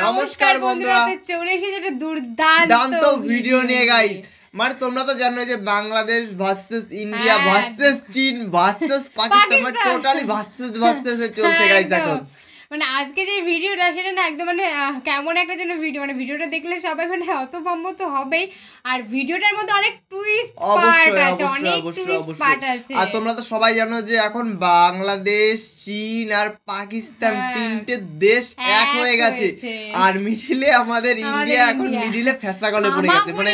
নমস্কার বন্ধুরা, চলে এসেছে একটা দুর্দান্ত ভিডিও নিয়ে গাইস। মানে তোমরা তো জানো যে বাংলাদেশ ভার্সেস ইন্ডিয়া ভার্সেস চীন ভার্সেস পাকিস্তান, মানে টোটালি ভার্সেস চলছে গাইস এখন। মানে আজকে যে ভিডিওটা সেটা না একদম মানে কেমন একটা জন্য ভিডিও, মানে ভিডিওটা দেখলে সবাই মানে হতভম্ব তো হবেই। আর ভিডিওটার মধ্যে অনেক টুইস্ট পার্ট আছে, অনেক টুইস্ট পার্ট আছে। আর তোমরা তো সবাই জানো যে এখন বাংলাদেশ, চীন আর পাকিস্তান তিনটে দেশ এক হয়ে গেছে। আর মিডিলে আমাদের ইন্ডিয়া এখন মিডিলে ফেসরা গলে পড়ে গেছে, মানে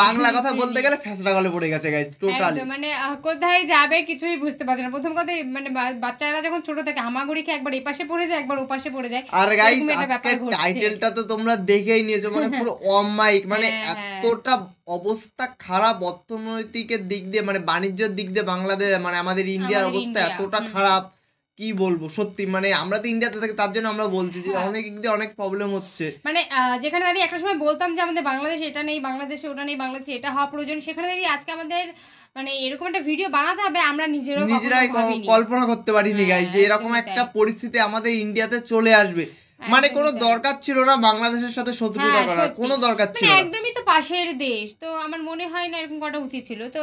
বাংলা কথা বলতে গেলে ফেসরা গলে পড়ে গেছে গাইস টোটালি। মানে কোথায় যাবে কিছুই বুঝতে পারছে না। প্রথম কথা মানে বাচ্চারা যখন ছোট থাকে হামাগুড়ি খেয়ে একবার এই পাশে পড়ে যায় একবার ওপাশে পড়ে যায়। আর গাইস আজকের টাইটেলটা তো তোমরা দেখেই নিয়েছো, মানে পুরো অমাইক, মানে এতটা অবস্থা খারাপ অর্থনৈতিকের দিক দিয়ে, মানে বাণিজ্যের দিক দিয়ে বাংলাদেশ মানে আমাদের ইন্ডিয়ার অবস্থা এতটা খারাপ কি বলবো। সত্যি মানে আমরা তো ইন্ডিয়াতে থাকি, তার জন্য আমরা বলছি যে অনেক দিক দিয়ে অনেক প্রবলেম হচ্ছে। মানে যেখানে দাঁড়িয়ে একটা সময় বলতাম যে আমাদের বাংলাদেশে এটা নেই, বাংলাদেশে ওটা নেই, বাংলাদেশে এটা হওয়া প্রয়োজন, সেখানে দাঁড়িয়ে আজকে আমাদের মানে এরকম একটা ভিডিও বানাতে হবে আমরা নিজেরাই কল্পনা করতে পারিনি গাইস যে এরকম একটা পরিস্থিতি আমাদের ইন্ডিয়াতে চলে আসবে। মানে কোনো দরকার ছিল না বাংলাদেশের সাথে শত্রুতা করার, কোনো দরকার ছিল না, একদমই তো পাশের দেশ। তো আমার মনে হয় না এরকম করা উচিত ছিল। তো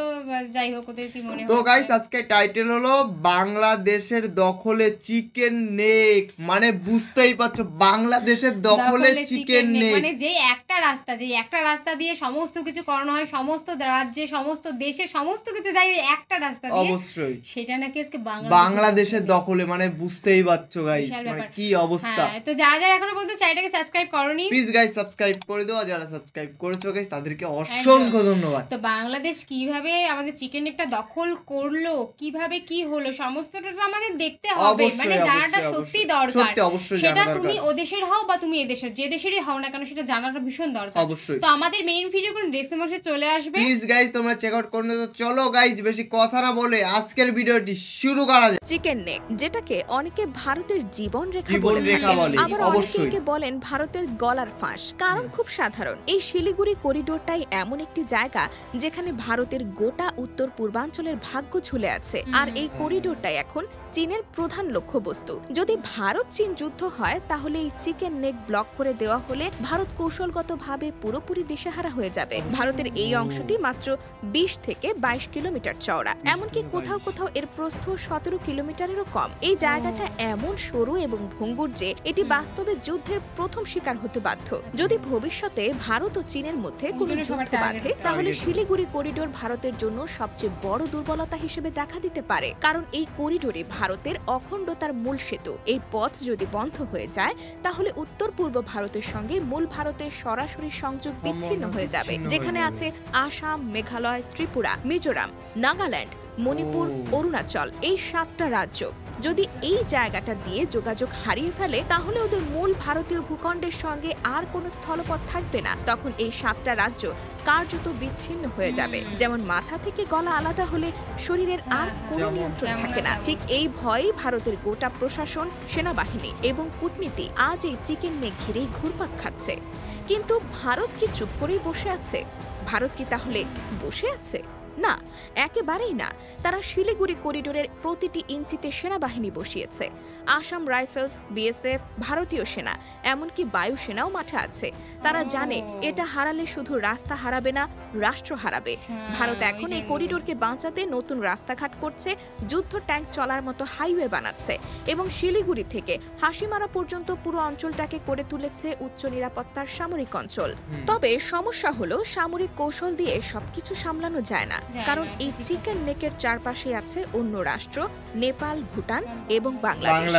যাই হোক, ওদের কি মনে হয়। তো গাইস আজকে টাইটেল হলো বাংলাদেশের দখলে চিকেন নেক। মানে বুঝতেই পারছো বাংলাদেশের দখলে চিকেন নেক, মানে যে একটা রাস্তা দিয়ে সমস্ত কিছু করানো হয়, সমস্ত রাজ্যে সমস্ত দেশে সমস্ত কিছু যাই একটা রাস্তা দিয়ে, অবশ্যই সেটা নাকি আজকে বাংলাদেশের দখলে। মানে বুঝতেই পারছো গাইস মানে কি অবস্থা। তো যারা এখনো পর্যন্ত চ্যানেলটাকে সাবস্ক্রাইব করোনি প্লিজ গাইস সাবস্ক্রাইব করে দাও, আর যারা সাবস্ক্রাইব করেছো গাইস তাদেরকে অসংখ্য ধন্যবাদ। তো বাংলাদেশ কিভাবে আমাদের চিকেন নেকটা দখল করলো, কিভাবে কি হলো, সমস্তটা তো আমাদের দেখতে হবে। মানে জানাটা সত্যি দরকার, সেটা তুমি ও দেশের হও বা তুমি এদেশের, যে দেশেরই হও না কেন সেটা জানাটা ভীষণ দরকার। তো আমাদের মেইন ভিডিও কোন ডেসক্রিপশন বক্সে চলে আসবে, প্লিজ গাইস তোমরা চেক আউট করে নাও। চলো গাইস বেশি কথা না বলে আজকের ভিডিওটি শুরু করা যাক। চিকেন নেক, যেটাকে অনেকে ভারতের জীবন রেখা বলে, আবার অনেকে বলেন ভারতের গলার ফাঁস। কারণ খুব সাধারণ, এই শিলিগুড়ি করিডোরটাই এমন একটি জায়গা যেখানে ভারতের গোটা উত্তর পূর্বাঞ্চলের ভাগ্য ঝুলে আছে। আর এই করিডোরটাই এখন চীনের প্রধান লক্ষ্যবস্তু। যদি ভারত চীন যুদ্ধ হয় তাহলে এই চিকেন নেক ব্লক করে দেওয়া হলে ভারত কৌশলগতভাবে পুরোপুরি দিশেহারা হয়ে যাবে। ভারতের এই অংশটি মাত্র 20 থেকে 22 কিলোমিটার চওড়া, এমনকি কোথাও কোথাও এর প্রস্থ 17 কিলোমিটারেরও কম। এই জায়গাটা এমন সরু এবং ভঙ্গুর যে এটি বাস্তবে যুদ্ধের প্রথম শিকার হতে বাধ্য। যদি ভবিষ্যতে ভারত ও চীনের মধ্যে কোনো যুদ্ধ বাধে তাহলে শিলিগুড়ি করিডোর ভারতের জন্য সবচেয়ে বড় দুর্বলতা হিসেবে দেখা দিতে পারে। কারণ এই করিডোরে ভারতের অখণ্ডতার মূল সেতু। এই পথ যদি বন্ধ হয়ে যায় তাহলে উত্তর পূর্ব ভারতের সঙ্গে মূল ভারতের সরাসরি সংযোগ বিচ্ছিন্ন হয়ে যাবে, যেখানে আছে আসাম, মেঘালয়, ত্রিপুরা, মিজোরাম, নাগাল্যান্ড, মণিপুর, অরুণাচল, এই 7টা রাজ্য। যদি এই জায়গাটা দিয়ে যোগাযোগ হারিয়ে ফেলে তাহলে ওদের মূল ভারতীয় ভূখণ্ডের সঙ্গে আর কোনো স্থলপথ থাকবে না। তখন এই 7টা রাজ্য কার্যত বিচ্ছিন্ন হয়ে যাবে। যেমন মাথা থেকে গলা আলাদা হলে শরীরের আর কোনো নিয়ন্ত্রণ থাকে না, ঠিক এই ভয়েই ভারতের গোটা প্রশাসন, সেনাবাহিনী এবং কূটনীতি আজ এই চিকেন নেক ঘিরেই ঘুরপাক খাচ্ছে। কিন্তু ভারত কি চুপ করেই বসে আছে? ভারত কি তাহলে বসে আছে? না, একেবারেই না। তারা শিলিগুড়ি করিডোরের প্রতিটি ইঞ্চিতে সেনাবাহিনী বসিয়েছে। আসাম রাইফেলস, বিএসএফ, ভারতীয় সেনা, এমনকি বায়ুসেনাও মাঠে আছে। তারা জানে এটা হারালে শুধু রাস্তা হারাবে না, রাষ্ট্র হারাবে। ভারত এখন এই করিডোরকে বাঁচাতে নতুন রাস্তাঘাট করছে, যুদ্ধ ট্যাঙ্ক চলার মতো হাইওয়ে বানাচ্ছে এবং শিলিগুড়ি থেকে হাসিমারা পর্যন্ত পুরো অঞ্চলটাকে করে তুলেছে উচ্চ নিরাপত্তার সামরিক অঞ্চল। তবে সমস্যা হলো সামরিক কৌশল দিয়ে সবকিছু সামলানো যায় না, কারণ এই চিকেন নেকের চারপাশে আছে অন্য রাষ্ট্র, নেপাল, ভুটান এবং বাংলাদেশ।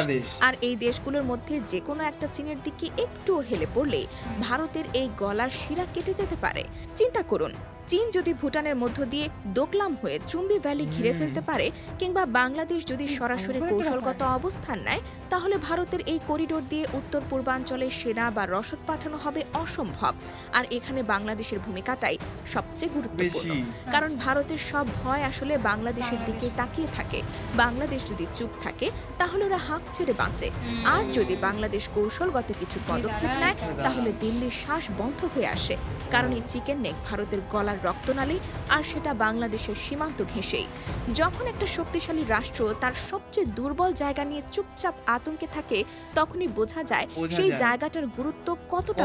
আর এই দেশগুলোর মধ্যে যে কোনো একটা চীনের দিকে একটু হেলে পড়লে ভারতের এই গলার শিরা কেটে যেতে পারে। চিন্তা করুন, চীন যদি ভুটানের মধ্য দিয়ে দোকলাম হয়ে চুম্বি ভ্যালি ঘিরে ফেলতে পারে, কিংবা বাংলাদেশ যদি সরাসরি কৌশলগত অবস্থান নেয়, তাহলে ভারতের এই করিডোর দিয়ে উত্তর পূর্বাঞ্চলে সেনা বা রসদ পাঠানো হবে অসম্ভব। আর এখানে বাংলাদেশের ভূমিকাটাই সবচেয়ে গুরুত্বপূর্ণ, কারণ ভারতের সব ভয় আসলে বাংলাদেশের দিকে তাকিয়ে থাকে। বাংলাদেশ যদি চুপ থাকে তাহলে ওরা হাফ ছেড়ে বাঁচে, আর যদি বাংলাদেশ কৌশলগত কিছু পদক্ষেপ নেয় তাহলে দিল্লির শ্বাস বন্ধ হয়ে আসে। কারণ এই চিকেন নেক ভারতের গলার রক্তনালী, আর সেটা বাংলাদেশের সীমান্ত ঘেঁষেই। যখন একটা শক্তিশালী রাষ্ট্র তার সবচেয়ে দুর্বল জায়গা নিয়ে চুপচাপ আতঙ্কে থাকে তখনই বোঝা যায় সেই জায়গাটার গুরুত্ব কতটা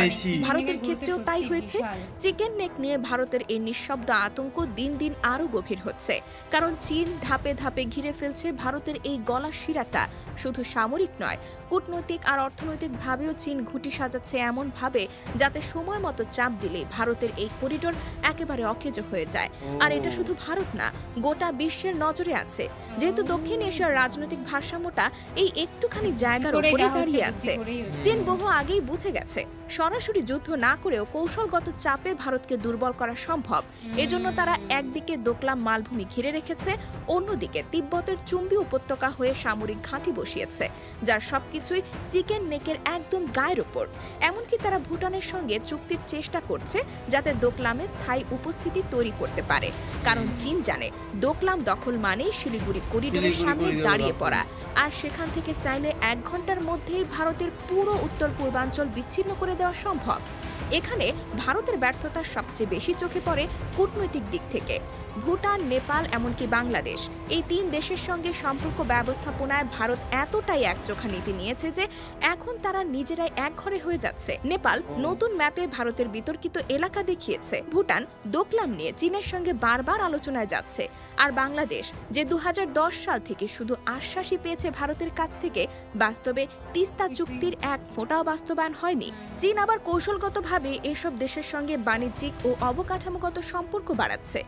বেশি। ভারতের ক্ষেত্রেও তাই হয়েছে। চিকেন নেক নিয়ে ভারতের এই নিঃশব্দ আতঙ্ক দিন দিন আরো গভীর হচ্ছে, কারণ চীন ধাপে ধাপে ঘিরে ফেলছে ভারতের এই গলার শিরাটা। শুধু সামরিক নয়, কূটনৈতিক আর অর্থনৈতিক ভাবেও চীন ঘুঁটি সাজাচ্ছে এমন ভাবে যাতে সময় মতো চাপ দিলে ভারতের এই করিডোর একেবারে অকেজো হয়ে যায়। আর এটা শুধু ভারত না, গোটা বিশ্বের নজরে আছে, যেহেতু দক্ষিণ এশিয়ার রাজনৈতিক ভারসাম্যটা এই একটুখানি জায়গার উপরে দাঁড়িয়ে আছে। চীন বহু আগেই বুঝে গেছে সরাসরি যুদ্ধ না করেও কৌশলগত চাপে ভারতকে দুর্বল করা সম্ভব। এজন্য তারা একদিকে দোকলাম মালভূমি ঘিরে রেখেছে, অন্যদিকে তিব্বতের চুম্বি উপত্যকা হয়ে সামরিক ঘাঁটি বসিয়েছে, যার সবকিছুই চিকেন নেকের একদম গায়ের ওপর। এমনকি তারা ভুটানের সঙ্গে চুক্তির চেষ্টা করছে যাতে দোকলামে স্থায়ী উপস্থিতি তৈরি করতে পারে, কারণ চীন জানে দোকলাম দখল মানেই শিলিগুড়ি করিডোরের সামনে দাঁড়িয়ে পড়া, আর সেখান থেকে চাইলে 1 ঘন্টার মধ্যেই ভারতের পুরো উত্তর পূর্বাঞ্চল বিচ্ছিন্ন করে দেওয়া সম্ভব। এখানে ভারতের ব্যর্থতা সবচেয়ে বেশি চোখে পড়ে কূটনৈতিক দিক থেকে। ভুটান, নেপাল, এমনকি বাংলাদেশ, এই 3 দেশের সঙ্গে সম্পর্ক ব্যবস্থাপনায় ভারত এতটাই একচোখা নীতি নিয়েছে যে এখন তারা নিজেরাই একঘরে হয়ে যাচ্ছে। নেপাল নতুন ম্যাপে ভারতের বিতর্কিত এলাকা দেখিয়েছে, ভুটান দোকলাম নিয়ে চীনের সঙ্গে বারবার আলোচনায় যাচ্ছে, আর বাংলাদেশ যে 2010 সাল থেকে শুধু আশ্বাসই পেয়েছে ভারতের কাছ থেকে, বাস্তবে তিস্তা চুক্তির এক ফোঁটাও বাস্তবায়ন হয়নি। চীন আবার কৌশলগতভাবে এসব দেশের সঙ্গে বাণিজ্যিক ও অবকাঠামোগত সম্পর্ক বাড়াচ্ছে।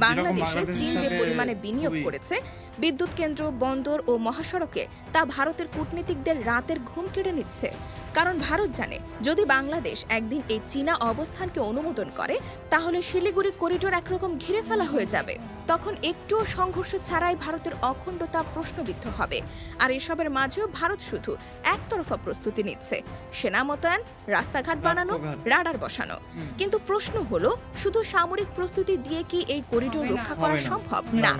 বাংলাদেশে চীন যে পরিমাণে বিনিয়োগ করেছে বিদ্যুৎ কেন্দ্র, বন্দর ও মহাসড়কে, তা ভারতের কূটনীতিকদের রাতের ঘুম কেড়ে নিচ্ছে। কারণ ভারত জানে যদি বাংলাদেশ একদিন এই চীনা অবস্থানকে অনুমোদন করে তাহলে শিলিগুড়ি করিডোর একরকম ঘিরে ফেলা হয়ে যাবে। তখন একটুও সংঘর্ষ ছাড়াই ভারতের অখণ্ডতা প্রশ্নবিদ্ধ হবে। আর এসবের মাঝেও ভারত শুধু একতরফা প্রস্তুতি নিচ্ছে, সেনা মোতায়েন, রাস্তাঘাট বানানো, রাডার বসানো। কিন্তু প্রশ্ন হলো, শুধু সামরিক প্রস্তুতি দিয়ে কি এই করিডোর রক্ষা করা সম্ভব? না,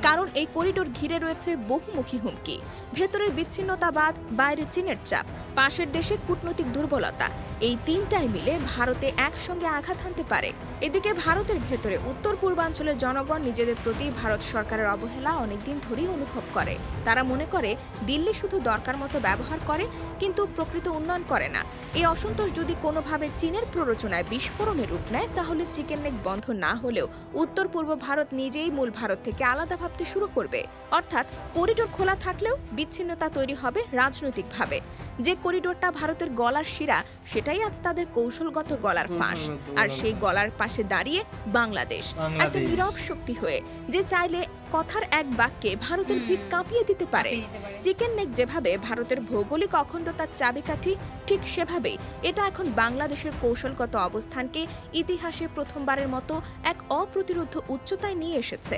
কারণ এই করিডোর ঘিরে রয়েছে বহুমুখী হুমকি। ভেতরের বিচ্ছিন্নতাবাদ, বাইরে চীনের চাপ, পাশের দেশে কূটনৈতিক দুর্বলতা, এই 3টাই মিলে ভারতে একসঙ্গে আঘাত হানতে পারে। এদিকে ভারতের ভেতরে উত্তর পূর্বাঞ্চলের জনগণ নিজেদের প্রতি ভারত সরকারের অবহেলা অনেকদিন ধরেই অনুভব করে। তারা মনে করে দিল্লি শুধু দরকার মতো ব্যবহার করে, কিন্তু প্রকৃত উন্নয়ন করে না। এই অসন্তোষ যদি কোনোভাবে চীনের প্ররোচনায় বিস্ফোরণের রূপ নেয়, তাহলে চিকেন নেক বন্ধ না হলেও উত্তর পূর্ব ভারত নিজেই মূল ভারত থেকে আলাদা ভাবতে শুরু করবে। অর্থাৎ করিডোর খোলা থাকলেও বিচ্ছিন্নতা তৈরি হবে রাজনৈতিকভাবে। যে করিডোরটা ভারতের গলার শিরা, সেটাই আজ তাদের কৌশলগত গলার ফাঁস। আর সেই গলার পাশে দাঁড়িয়ে বাংলাদেশ, একটা নীরব শক্তি হয়ে, যে চাইলে কথার এক বাক্যে ভারতের ভিত কাঁপিয়ে দিতে পারে। চিকেন নেক যেভাবে ভারতের ভৌগোলিক অখণ্ডতার চাবিকাঠি, ঠিক সেভাবেই এটা এখন বাংলাদেশের কৌশলগত অবস্থানকে ইতিহাসে প্রথমবারের মতো এক অপ্রতিরোধ্য উচ্চতায় নিয়ে এসেছে।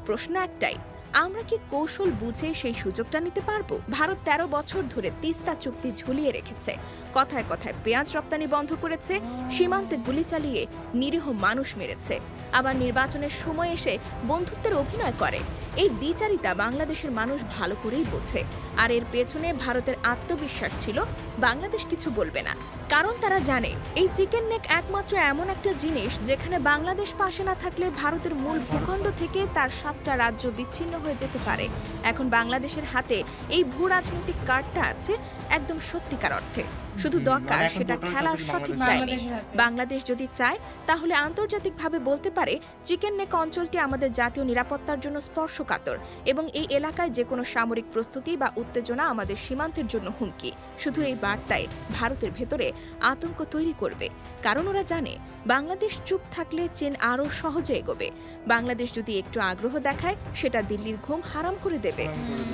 প্রশ্ন একটাই, আমরা কি কৌশল বুঝে সেই সুযোগটা নিতে পারবো? ভারত 13 বছর ধরে তিস্তা চুক্তি ঝুলিয়ে রেখেছে, কথায় কথায় পেঁয়াজ রপ্তানি বন্ধ করেছে, সীমান্তে গুলি চালিয়ে নিরীহ মানুষ মেরেছে, আবার নির্বাচনের সময় এসে বন্ধুত্বের অভিনয় করে। এই দ্বিচারিতা বাংলাদেশের মানুষ ভালো করেই বোঝে। আর এর পেছনে ভারতের আত্মবিশ্বাস ছিল বাংলাদেশ কিছু বলবে না, কারণ তারা জানে এই চিকেন নেক একমাত্র এমন একটা জিনিস যেখানে বাংলাদেশ পাশে না থাকলে ভারতের মূল ভূখণ্ড থেকে তার 7টা রাজ্য বিচ্ছিন্ন হয়ে যেতে পারে। এখন বাংলাদেশের হাতে এই ভূ রাজনৈতিক কার্ডটা আছে একদম সত্যিকার অর্থে। শুধু দরকার সেটা খেলার সঠিক টাইমে। বাংলাদেশ যদি চায় তাহলে আন্তর্জাতিকভাবে বলতে পারে চিকেন নেক অঞ্চলটি আমাদের জাতীয় নিরাপত্তার জন্য স্পর্শকাতর, এবং এই এলাকায় যে কোনো সামরিক প্রস্তুতি বা উত্তেজনা আমাদের সীমান্তের জন্য হুমকি। শুধু এই বার্তায় ভারতের ভেতরে আতঙ্ক তৈরি করবে, কারণ ওরা জানে বাংলাদেশ চুপ থাকলে চীন আরও সহজে এগোবে। বাংলাদেশ যদি একটু আগ্রহ দেখায়, সেটা দিল্লির ঘুম হারাম করে দেবে।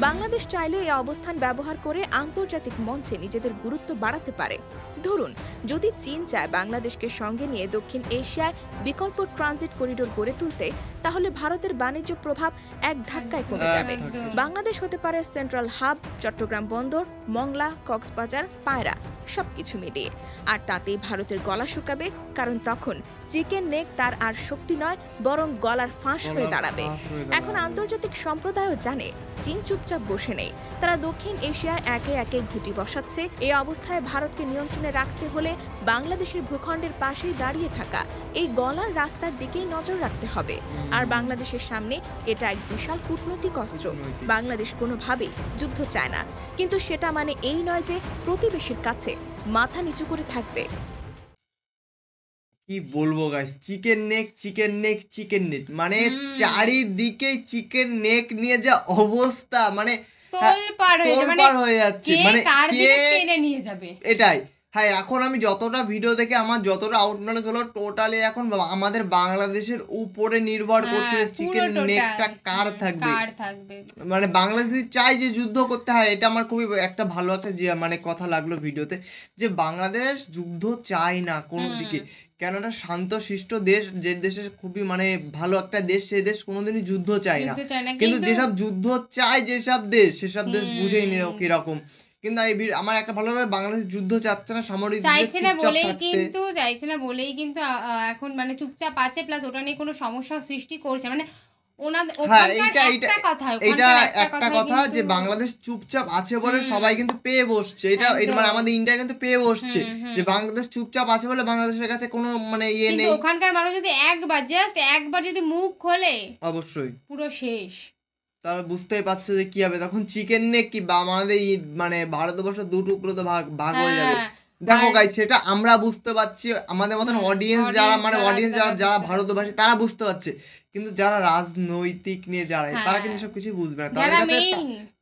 বাংলাদেশ চাইলে এই অবস্থান ব্যবহার করে আন্তর্জাতিক মঞ্চে নিজেদের গুরুত্ব বাড়াতে পারে। ধরুন, যদি চীন চায় বাংলাদেশকে সঙ্গে নিয়ে দক্ষিণ এশিয়ায় বিকল্প ট্রানজিট করিডোর গড়ে তুলতে, তাহলে ভারতের বাণিজ্য প্রভাব এক ধাক্কায় কমে যাবে। বাংলাদেশ হতে পারে সেন্ট্রাল হাব, চট্টগ্রাম বন্দর, মংলা, কক্সবাজার, পায়রা সবকিছু মিলিয়ে। আর তাতেই ভারতের গলা শুকাবে, কারণ তখন চিকেন নেক তার আর শক্তি নয়, বরং গলার ফাঁস হয়ে দাঁড়াবে। এখন আন্তর্জাতিক সম্প্রদায়ও জানে চীন চুপচাপ বসে নেই, তারা দক্ষিণ এশিয়ায় একে একে ঘুঁটি বসাচ্ছে। এই অবস্থায় ভারতকে নিয়ন্ত্রণে রাখতে হলে বাংলাদেশের ভূখণ্ডের পাশেই দাঁড়িয়ে থাকা এই গলার রাস্তার দিকেই নজর রাখতে হবে। আর বাংলাদেশের সামনে এটা এক বিশাল কূটনৈতিক অস্ত্র। বাংলাদেশ কোনোভাবেই যুদ্ধ চায় না, কিন্তু সেটা মানে এই নয় যে প্রতিবেশীর কাছে মাথা নিচু করে থাকবে। কি বলবো guys, chicken neck chicken neck chicken neck, মানে চারিদিকে চিকেন নেক নিয়ে যা অবস্থা, মানে তোলপাড় হয়ে যাচ্ছে, মানে কে টেনে নিয়ে যাবে এটাই। হ্যাঁ, এখন আমি যতটা ভিডিও দেখে আমার যতটা আউট নলেজ হলো, টোটালি এখন আমাদের বাংলাদেশের উপরে নির্ভর করছে চিকেন নেকটা কার থাকবে। মানে বাংলাদেশ চাই যে যুদ্ধ করতে হয়, এটা আমার খুবই একটা ভালো একটা মানে কথা লাগলো ভিডিওতে, যে বাংলাদেশ যুদ্ধ চাই না কোনো দিকে। কেননা শান্তশিষ্ট দেশ, যে দেশের খুবই মানে ভালো একটা দেশ, সেই দেশ কোনোদিনই যুদ্ধ চায় না। কিন্তু যেসব যুদ্ধ চায় যেসব দেশ, সেসব দেশ বুঝেই নিও কিরকম। কিন্তু আমার একটা ভালো লাগে, বাংলাদেশ যুদ্ধ চাচ্ছে না, সামরিক চাইছে না বলেই কিন্তু এখন মানে চুপচাপ আছে, প্লাস ওটা নিয়ে কোনো সমস্যা সৃষ্টি করছে, মানে একটা কথা যে বাংলাদেশ চুপচাপ আছে বলে সবাই কিন্তু পেয়ে বসছে, এটা মানে আমাদের ইন্ডিয়া কিন্তু পেয়ে বসছে যে বাংলাদেশ চুপচাপ আছে বলে বাংলাদেশের কাছে কোনো মানে ইয়ে নেই। ওখানকার মানুষ যদি একবার যদি মুখ খোলে অবশ্যই পুরো শেষ। তারা বুঝতেই পারছে যে কি হবে তখন। চিকেন নেক কি আমাদের মানে ভারতবর্ষ দু টুকরো তো ভাগ হয়ে যাবে। দেখো গাইস, সেটা আমরা বুঝতে পারছি, আমাদের মতন অডিয়েন্স যারা মানে অডিয়েন্স যারা ভারতবাসী তারা বুঝতে পারছে, কিন্তু যারা রাজনৈতিক নিয়ে যারা তারা কিন্তু সবকিছু বুঝবে না।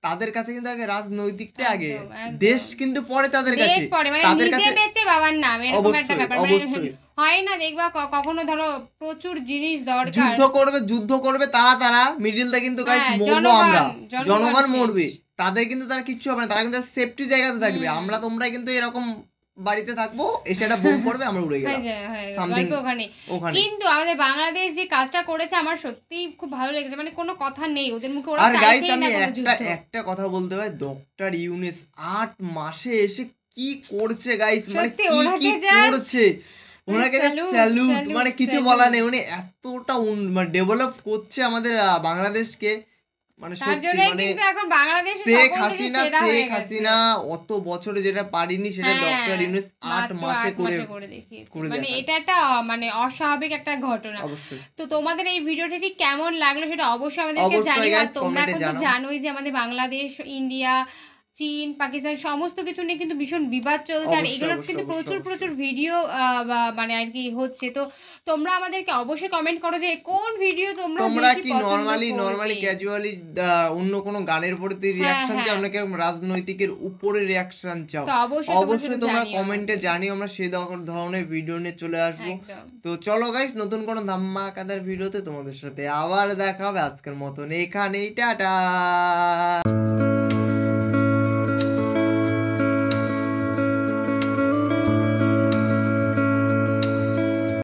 তাদের কাছে কিন্তু আগে রাজনৈতিকটা আগে, দেশ কিন্তু পরে তাদের কাছে। তাদের কাছে বাবার নাম এরকম একটা ব্যাপার হয় না, দেখবা কখনো ধরো প্রচুর জিনিস দরকার, যুদ্ধ করবে তারা মিডিলটা কিন্তু গাইস মরবো আমরা, জনগণ মরবে, তাদের কিন্তু তারা কিচ্ছু হবে না, তারা কিন্তু সেফটি জায়গাতে থাকবে। আমরা তোমরা কিন্তু এরকম বাড়িতে থাকবো, এসে একটা বোম পড়বে, আমরা উড়ে গেলাম ওখানে। কিন্তু আমাদের বাংলাদেশ যে কাজটা করেছে আমার সত্যি খুব ভালো লেগেছে, মানে কোনো কথা নেই ওদের মুখে। আর গাইস আমি একটা কথা বলতে পারি, ডক্টর ইউনূস 8 মাসে এসে কি করছে গাইস, মানে কি করছে, ওনাকে স্যালুট, মানে কিছু বলা নেই। উনি এতটা ডেভেলপ করছে আমাদের বাংলাদেশকে, মানে সত্যি মানে শেখ হাসিনা অত বছরে যেটা পারিনি সেটা ডক্টর ইউনূস 8 মাসে করে মানে এটা একটা মানে অস্বাভাবিক একটা ঘটনা। তো তোমাদের এই ভিডিওটা ঠিক কেমন লাগলো সেটা অবশ্যই আমাদেরকে জানিও। আর তোমরা এখন তো জানোই যে আমাদের বাংলাদেশ, ইন্ডিয়া, চীন, পাকিস্তান সমস্ত কিছু নিয়ে কিন্তু ভীষণ বিবাদ চলছে, আর এগুলোর কিন্তু প্রচুর ভিডিও মানে আর কি হচ্ছে। তো তোমরা আমাদেরকে অবশ্যই কমেন্ট করো যে কোন ভিডিও তোমরা কি নরমালি ক্যাজুয়ালি অন্য কোনো গানের প্রতি রিঅ্যাকশন চাও নাকি রাজনৈতিকের উপরে রিঅ্যাকশন চাও, অবশ্যই তোমরা কমেন্টে জানিও, আমরা সেই ধরনের ভিডিও নিয়ে চলে আসবো। তো চলো গাইস, নতুন কোনো ধামাকাদার ভিডিওতে তোমাদের সাথে আবার দেখা হবে। আজকের মতন এখানেই, টাটা।